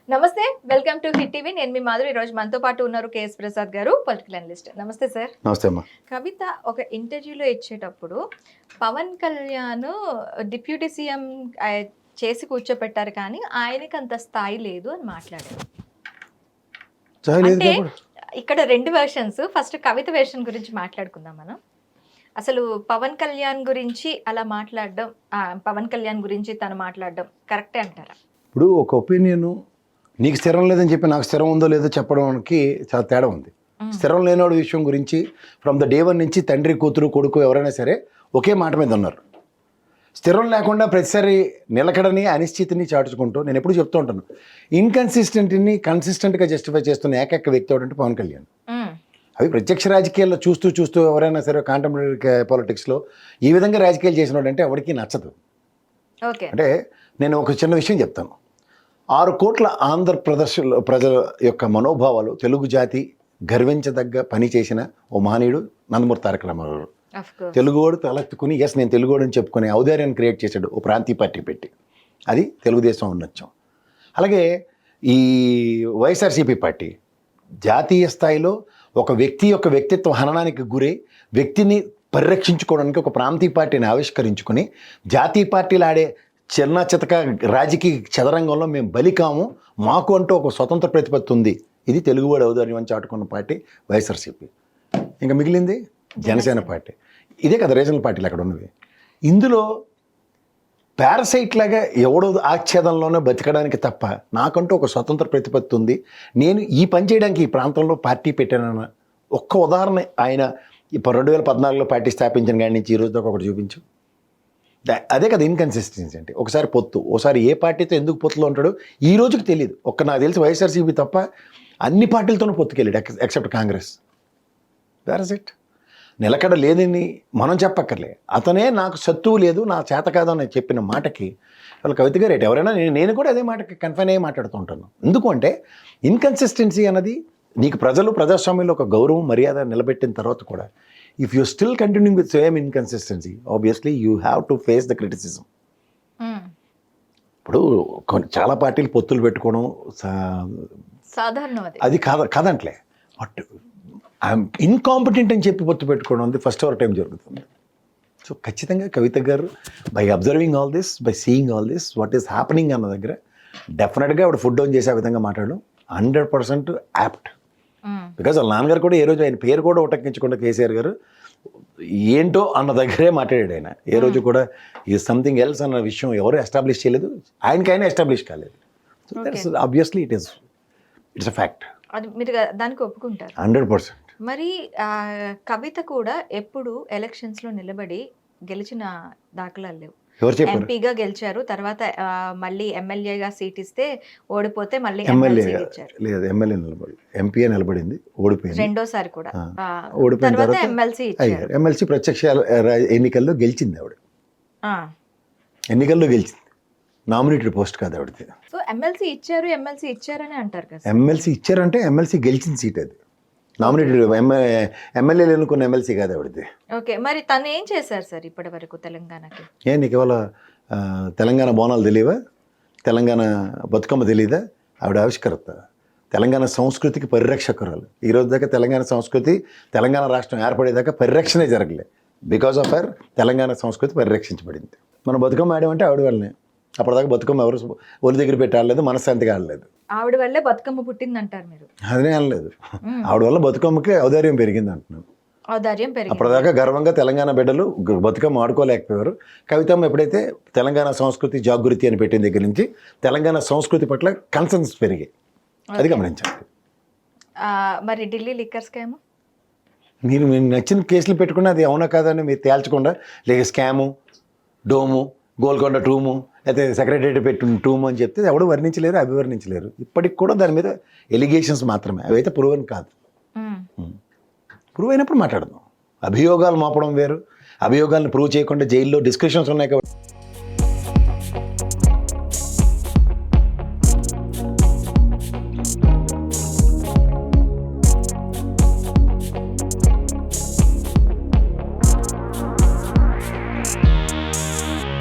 నమస్తే, welcome to hit TV. నేను మీ మాధురి. ఈరోజు మనతో పాటు ఉన్నారు కేఎస్ ప్రసాద్ గారు, పొలిటికల్ అనలిస్ట్. నమస్తే సార్. నమస్తే అమ్మా. కవిత ఒక ఇంటర్వ్యూలో ఇచ్చేటప్పుడు పవన్ కళ్యాణ్ డిప్యూటీ సీఎం చేసి కూర్చోపెట్టారు, కానీ ఆయనకి అంత స్థాయి లేదు అని మాట్లాడారు. అంటే ఇక్కడ రెండు వెర్షన్స్. ఫస్ట్ కవిత వెర్షన్ గురించి మాట్లాడుకుందాం మనం. అసలు పవన్ కళ్యాణ్ గురించి అలా మాట్లాడడం, పవన్ కళ్యాణ్ గురించి తను మాట్లాడడం కరెక్టే అంటారా? ఇప్పుడు ఒక ఒపీనియన్ నీకు స్థిరం లేదని చెప్పి నాకు స్థిరం ఉందో లేదో చెప్పడానికి చాలా తేడా ఉంది. స్థిరం లేనివాడి విషయం గురించి ఫ్రమ్ ద డే వన్ నుంచి తండ్రి, కూతురు, కొడుకు ఎవరైనా సరే ఒకే మాట మీద ఉన్నారు. స్థిరం లేకుండా ప్రతిసారి నిలకడని, అనిశ్చితిని చాటుచుకుంటూ నేను ఎప్పుడు చెప్తూ ఉంటాను, ఇన్కన్సిస్టెంట్ని కన్సిస్టెంట్గా జస్టిఫై చేస్తున్న ఏకైక వ్యక్తి ఎవరంటే పవన్ కళ్యాణ్. అవి ప్రత్యక్ష రాజకీయాల్లో చూస్తూ ఎవరైనా సరే కాంటెంపరీ పాలిటిక్స్లో ఈ విధంగా రాజకీయాలు చేసినాడు అంటే ఎవరికి నచ్చదు. అంటే నేను ఒక చిన్న విషయం చెప్తాను. 6 కోట్ల ఆంధ్రప్రదేశ్ ప్రజల యొక్క మనోభావాలు, తెలుగు జాతి గర్వించదగ్గ పని చేసిన ఓ మహనీయుడు నందమూరి తారక రామారావు. తెలుగువాడు తలెత్తుకుని నేను తెలుగువాడు అని చెప్పుకునే ఔదార్యాన్ని క్రియేట్ చేశాడు ఓ ప్రాంతీయ పార్టీ పెట్టి. అది తెలుగుదేశం ఉన్నత్యం. అలాగే ఈ వైఎస్ఆర్సీపీ పార్టీ జాతీయ స్థాయిలో ఒక వ్యక్తి యొక్క వ్యక్తిత్వ హననానికి గురై వ్యక్తిని పరిరక్షించుకోవడానికి ఒక ప్రాంతీయ పార్టీని ఆవిష్కరించుకొని జాతీయ పార్టీలు ఆడే చిన్న చితక రాజకీయ చదరంగంలో మేము బలికాము, మాకు అంటూ ఒక స్వతంత్ర ప్రతిపత్తి ఉంది, ఇది తెలుగువాడి ఔదార్యం అని చాటుకున్న పార్టీ వైఎస్ఆర్సీపీ. ఇంకా మిగిలింది జనసేన పార్టీ. ఇదే కదా రీజనల్ పార్టీలు అక్కడ ఉన్నవి. ఇందులో పారసైట్ లాగా ఎవడో ఆచ్ఛేదంలోనే బతకడానికి తప్ప నాకంటూ ఒక స్వతంత్ర ప్రతిపత్తి ఉంది, నేను ఈ పని చేయడానికి ఈ ప్రాంతంలో పార్టీ పెట్టానన్న ఒక్క ఉదాహరణ ఆయన ఇప్పుడు 2014లో పార్టీ స్థాపించిన కాడి నుంచి ఈ రోజు దాకా ఒకటి చూపించు. అదే కదా ఇన్కన్సిస్టెన్సీ అంటే. ఒకసారి పొత్తు, ఒకసారి ఏ పార్టీతో ఎందుకు పొత్తులో ఉంటాడో ఈ రోజుకి తెలియదు. నాకు తెలిసి వైఎస్ఆర్సీపీ తప్ప అన్ని పార్టీలతోనూ పొత్తుకెళ్ళాడు ఎక్సెప్ట్ కాంగ్రెస్. That's it. నిలకడ లేదని మనం చెప్పక్కర్లే. అతనే నాకు శత్రువు లేదు, నా చేత కాదు అని చెప్పిన మాటకి వాళ్ళ కవిత గారు ఎవరైనా నేను కూడా అదే మాటకి కన్ఫైన్ అయ్యి మాట్లాడుతూ ఉంటాను. ఎందుకు అంటే ఇన్కన్సిస్టెన్సీ అన్నది నీకు ప్రజాస్వామ్యంలో ఒక గౌరవం, మర్యాద నిలబెట్టిన తర్వాత కూడా if you still continuing with same inconsistency obviously you have to face the criticism. ఇప్పుడు చాలా పార్టీలు పొత్తులు పెట్టుకోవడం సాధారణం, అది కాదంటలే. బట్ ఐఎమ్ ఇన్కాంపిటెంట్ అని చెప్పి పొత్తు పెట్టుకోవడం అది ఫస్ట్ అవర్ టైం జరుగుతుంది. సో ఖచ్చితంగా కవిత గారు by observing all this, by seeing all this what is happening అన్న దగ్గర డెఫినెట్గా ఆవిడ ఫుడ్ డౌన్ చేసే విధంగా మాట్లాడడం 100% యాప్ట్. బికాజ్ వాళ్ళ నాన్నగారు కూడా ఏ రోజు ఆయన పేరు కూడా ఉటంకించకుండా కేసీఆర్ గారు ఏంటో అన్న దగ్గరే మాట్లాడాడు. ఆయన ఏ రోజు కూడా ఈ సంథింగ్ ఎల్స్ అన్న విషయం ఎవరు ఎస్టాబ్లిష్ చేయలేదు, ఆయనకైనా ఎస్టాబ్లిష్ కాలేదు. So that's obviously it's a fact. అది మీరు దానికి ఒప్పుకుంటారు 100%. మరి కవిత కూడా ఎప్పుడు ఎలక్షన్స్ లో నిలబడి గెలిచిన దాఖలాలు లేవు. ఎంపీగా గెలిచారు, తర్వాత మళ్ళీ ఎమ్మెల్యేగా సీట్ ఇస్తే ఓడిపోతే మళ్ళీ ఎమ్మెల్యే లేదు, ఎమ్మెల్యే నిలబడి ఎంపీ నిలబడింది, ఓడిపోయింది రెండోసారి కూడా. ఓడిపోయిన తర్వాత ఎమ్మెల్సీ ప్రత్యక్ష ఎన్నికల్లో గెలిచింది ఆవిడ. ఎన్నికల్లో గెలిచింది, నామినేటెడ్ పోస్ట్ కాదు ఆవిడది. సో ఎమ్మెల్సీ ఇచ్చారని అంటారు కదా. ఎమ్మెల్సీ ఇచ్చారంటే ఎమ్మెల్సీ గెలిచిన సీట్ అది, నామినేటెడ్ ఎమ్మెల్యేలు ఎన్నుకున్న ఎమ్మెల్సీ కాదు ఆవిడది. ఓకే, మరి తను ఏం చేశారు సార్ ఇప్పటి వరకు తెలంగాణకి? నీకు ఇవాళ తెలంగాణ బోనాలు తెలియవా, తెలంగాణ బతుకమ్మ తెలియదా? ఆవిడ ఆవిష్కర్త, తెలంగాణ సంస్కృతికి పరిరక్షకురాలు. ఈరోజు దాకా తెలంగాణ సంస్కృతి, తెలంగాణ రాష్ట్రం ఏర్పడేదాకా పరిరక్షణే జరగలేదు. బికాస్ ఆఫ్ హర్ తెలంగాణ సంస్కృతి పరిరక్షించబడింది. మనం బతుకమ్మ ఆడామంటే ఆవిడ వల్లనే. అప్పటిదాకా బతుకమ్మ ఎవరు ఒలి దగ్గర పెట్టి ఆడలేదు, మనశ్శాంతిగా ఆడలేదు. ఆవిడ వల్లే బతుకమ్మ పుట్టింది అంటారు మీరు? అదే అనలేదు, ఆవిడ వల్ల బతుకమ్మకి ఔదార్యం పెరిగింది అంటున్నాను. ఔదార్యం పెరిగింది. అప్పటిదాకా గర్వంగా తెలంగాణ బిడ్డలు బతుకమ్మ ఆడుకోలేకపోయారు. కవితమ్మ ఎప్పుడైతే తెలంగాణ సంస్కృతి జాగృతి అని పెట్టిన దగ్గర నుంచి తెలంగాణ సంస్కృతి పట్ల కన్సర్న్స్ పెరిగాయి, అది గమనించండి. మరి ఢిల్లీ లిక్కర్ స్కామ్ మీరు నచ్చిన కేసులు పెట్టుకుని అది అవునా కాదని మీరు తేల్చకుండా, లేక స్కాము, డోము, గోల్కొండ టూము, అయితే సెక్రటరీ పెట్టిన టూము అని చెప్తే ఎవడు వర్ణించలేరు, అభివర్ణించలేరు. ఇప్పటికి కూడా దాని మీద ఎలిగేషన్స్ మాత్రమే, అవైతే ప్రూవ్ అని కాదు. ప్రూవ్ అయినప్పుడు మాట్లాడదాం. అభియోగాలు మోపడం వేరు, అభియోగాలను ప్రూవ్ చేయకుండా జైల్లో డిస్కషన్స్ ఉన్నాయి కాబట్టి